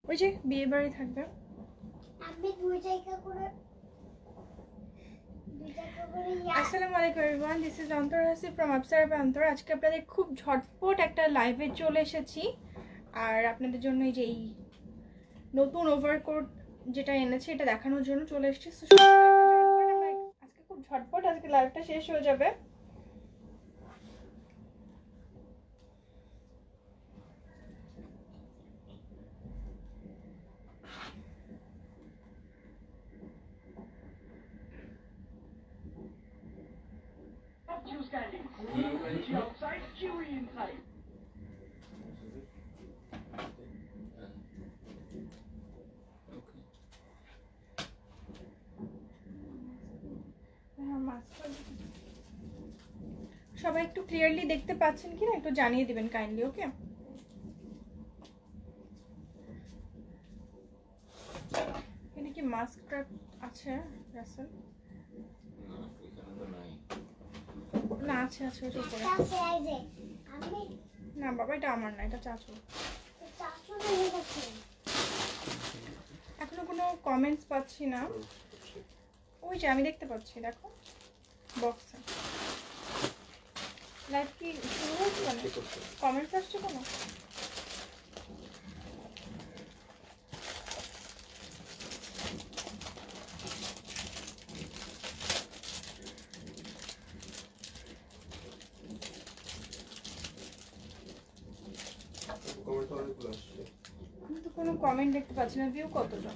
ওই যে বিয়ে বাড়ি থাকবে। আসসালামু আলাইকুম এভরিওয়ান, দিস ইজ অন্তর হাসি ফ্রম আপসারা অন্তর। আজকে আপনাদের খুব ঝটপট একটা লাইভে চলে এসেছি, আর আপনাদের জন্য এই যে এই নতুন ওভারকোট যেটা এনেছি এটা দেখানোর জন্য চলে এসেছি। আজকে খুব ঝটপট আজকে লাইভটা শেষ হয়ে যাবে। সবাই একটু ক্লিয়ারলি দেখতে পাচ্ছেন কিনা একটু জানিয়ে দিবেন কাইন্ডলি। ওকে, এখানে কি মাস্কটা আছে রাসেল? না আছে আছে ওই উপরে। না বাবা এটা আমার না, এটা চাচু। এখনো কোনো কমেন্টস পাচ্ছি না। ওই যে আমি দেখতে পাচ্ছি, দেখো বক্সে। লাইভ কি শুরু হচ্ছে না? কমেন্টস আসছে কোনো? আমি তো কোনো কমেন্ট দেখতে পাচ্ছি না। ভিউ কতজন?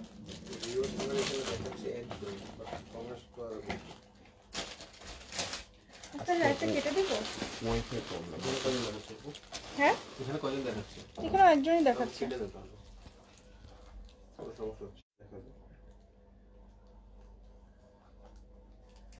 আচ্ছা লাইভটা কেটে দিব। হ্যাঁ এখানে কয়জন দেখাচ্ছে? এখানে একজনই দেখাচ্ছে।